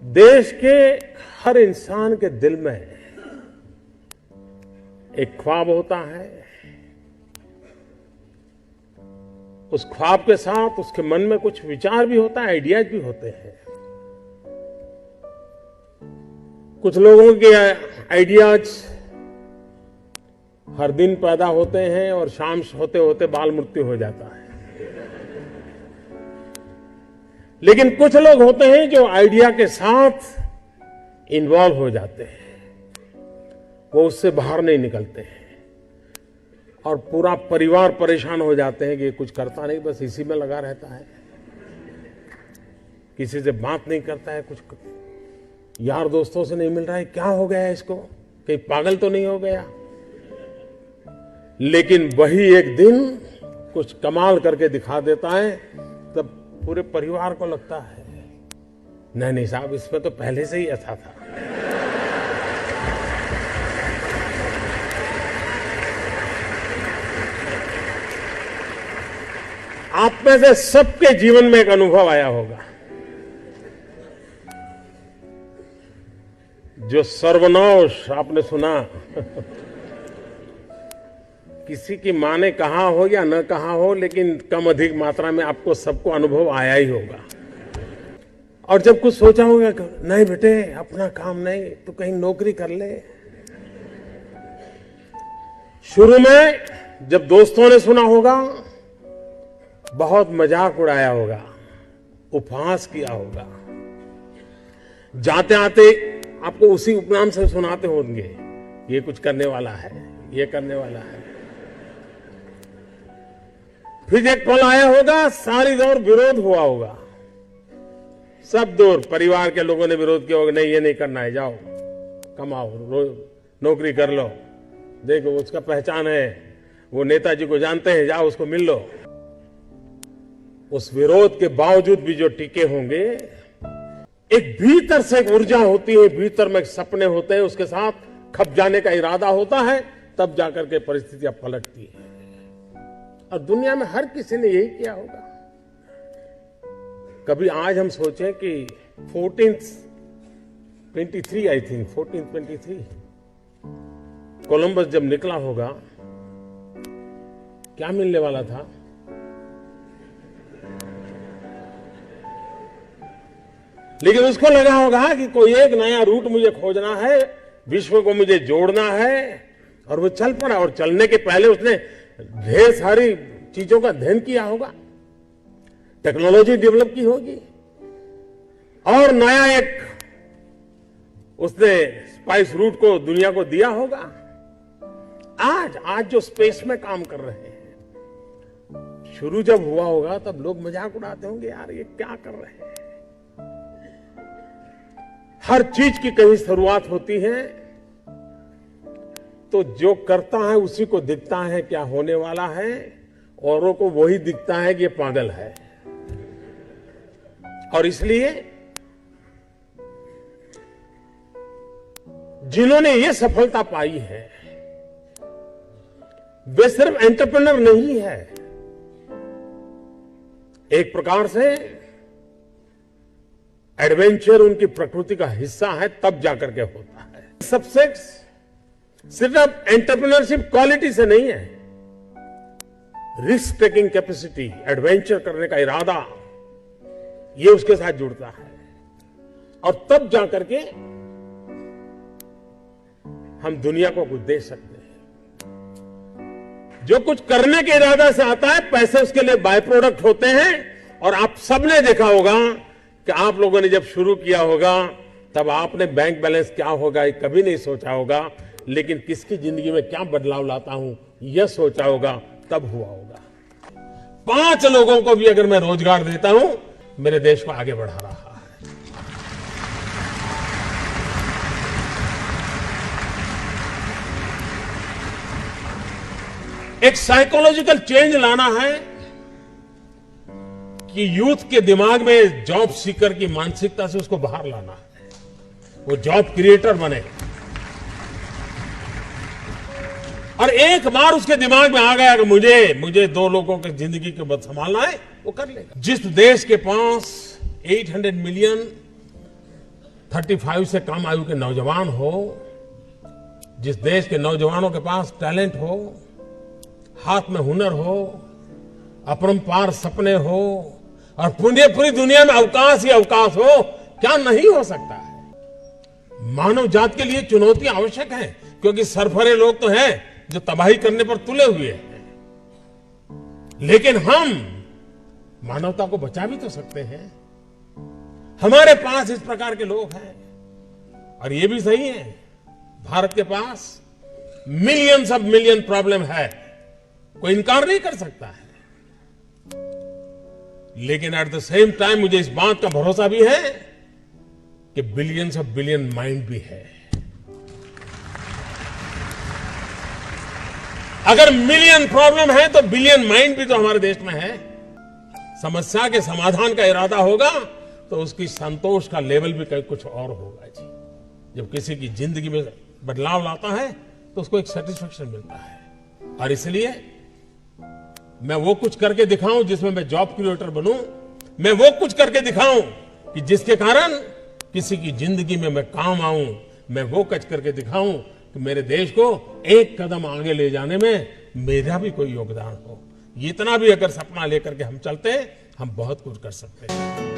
देश के हर इंसान के दिल में एक ख्वाब होता है। उस ख्वाब के साथ उसके मन में कुछ विचार भी होता है, आइडियाज भी होते हैं। कुछ लोगों के आइडियाज हर दिन पैदा होते हैं और शाम होते होते बाल मृत्यु हो जाता है। लेकिन कुछ लोग होते हैं जो आइडिया के साथ इन्वॉल्व हो जाते हैं, वो उससे बाहर नहीं निकलते हैं और पूरा परिवार परेशान हो जाते हैं कि ये कुछ करता नहीं, बस इसी में लगा रहता है, किसी से बात नहीं करता है, कुछ यार दोस्तों से नहीं मिल रहा है, क्या हो गया है इसको, कहीं पागल तो नहीं हो गया। लेकिन वही एक दिन कुछ कमाल करके दिखा देता है, तब पूरे परिवार को लगता है नहीं साहब, इसमें तो पहले से ही ऐसा था। आप में से सबके जीवन में एक अनुभव आया होगा, जो सर्वनाश आपने सुना। किसी की मां ने कहा हो या न कहा हो, लेकिन कम अधिक मात्रा में आपको सबको अनुभव आया ही होगा। और जब कुछ सोचा होगा, नहीं बेटे अपना काम नहीं, तो कहीं नौकरी कर ले। शुरू में जब दोस्तों ने सुना होगा, बहुत मजाक उड़ाया होगा, उपहास किया होगा, जाते आते आपको उसी उपनाम से सुनाते होंगे, ये कुछ करने वाला है, ये करने वाला है। फिर एक पल आया होगा, सारी दौर विरोध हुआ होगा, सब दूर परिवार के लोगों ने विरोध किया होगा, नहीं ये नहीं करना है, जाओ कमाओ, नौकरी कर लो, देखो उसका पहचान है, वो नेताजी को जानते हैं, जाओ उसको मिल लो। उस विरोध के बावजूद भी जो टिके होंगे, एक भीतर से एक ऊर्जा होती है, भीतर में सपने होते हैं, उसके साथ खप जाने का इरादा होता है, तब जाकर के परिस्थितियां पलटती है। और दुनिया में हर किसी ने यही किया होगा। कभी आज हम सोचें कि 1423 आई थिंक 1423 कोलंबस जब निकला होगा, क्या मिलने वाला था? लेकिन उसको लगा होगा कि कोई एक नया रूट मुझे खोजना है, विश्व को मुझे जोड़ना है, और वो चल पड़ा। और चलने के पहले उसने ढेर सारी चीजों का अध्ययन किया होगा, टेक्नोलॉजी डेवलप की होगी, और नया एक उसने स्पाइस रूट को दुनिया को दिया होगा। आज जो स्पेस में काम कर रहे हैं, शुरू जब हुआ होगा तब लोग मजाक उड़ाते होंगे, यार ये क्या कर रहे हैं। हर चीज की कहीं शुरुआत होती है, तो जो करता है उसी को दिखता है क्या होने वाला है, औरों को वही दिखता है कि ये पागल है। और इसलिए जिन्होंने ये सफलता पाई है, वे सिर्फ एंटरप्रेन्योर नहीं है, एक प्रकार से एडवेंचर उनकी प्रकृति का हिस्सा है, तब जाकर के होता है। सक्सेस सिर्फ एंटरप्रेन्योरशिप क्वालिटी से नहीं है, रिस्क टेकिंग कैपेसिटी, एडवेंचर करने का इरादा, ये उसके साथ जुड़ता है। और तब जाकर के हम दुनिया को कुछ दे सकते हैं। जो कुछ करने के इरादा से आता है, पैसे उसके लिए बाय प्रोडक्ट होते हैं। और आप सबने देखा होगा कि आप लोगों ने जब शुरू किया होगा, तब आपने बैंक बैलेंस क्या होगा ये कभी नहीं सोचा होगा, लेकिन किसकी जिंदगी में क्या बदलाव लाता हूं यह सोचा होगा, तब हुआ होगा। 5 लोगों को भी अगर मैं रोजगार देता हूं, मेरे देश को आगे बढ़ा रहा है। एक साइकोलॉजिकल चेंज लाना है कि यूथ के दिमाग में जॉब सीकर की मानसिकता से उसको बाहर लाना है, वो जॉब क्रिएटर बने। और एक बार उसके दिमाग में आ गया कि मुझे 2 लोगों की जिंदगी को बस संभालना है, वो कर लेगा। जिस देश के पास 800 मिलियन 35 से कम आयु के नौजवान हो, जिस देश के नौजवानों के पास टैलेंट हो, हाथ में हुनर हो, अपरंपार सपने हो और पूरी दुनिया में अवकाश ही अवकाश हो, क्या नहीं हो सकता है। मानव जात के लिए चुनौतियां आवश्यक हैं, क्योंकि सरफरे लोग तो हैं जो तबाही करने पर तुले हुए हैं, लेकिन हम मानवता को बचा भी तो सकते हैं। हमारे पास इस प्रकार के लोग हैं और ये भी सही है, भारत के पास मिलियंस ऑफ मिलियन प्रॉब्लम है, कोई इनकार नहीं कर सकता है। लेकिन एट द सेम टाइम मुझे इस बात का भरोसा भी है कि बिलियंस ऑफ बिलियन माइंड भी है। अगर मिलियन प्रॉब्लम है तो बिलियन माइंड भी तो हमारे देश में है। समस्या के समाधान का इरादा होगा तो उसकी संतोष का लेवल भी कहीं कुछ और होगा जी। जब किसी की जिंदगी में बदलाव लाता है तो उसको एक सेटिस्फेक्शन मिलता है। और इसलिए मैं वो कुछ करके दिखाऊं जिसमें मैं जॉब क्रिएटर बनूं, मैं वो कुछ करके दिखाऊं कि जिसके कारण किसी की जिंदगी में मैं काम आऊं, मैं वो कुछ करके दिखाऊं कि मेरे देश को एक कदम आगे ले जाने में मेरा भी कोई योगदान हो। इतना भी अगर सपना लेकर के हम चलते हैं, हम बहुत कुछ कर सकते हैं।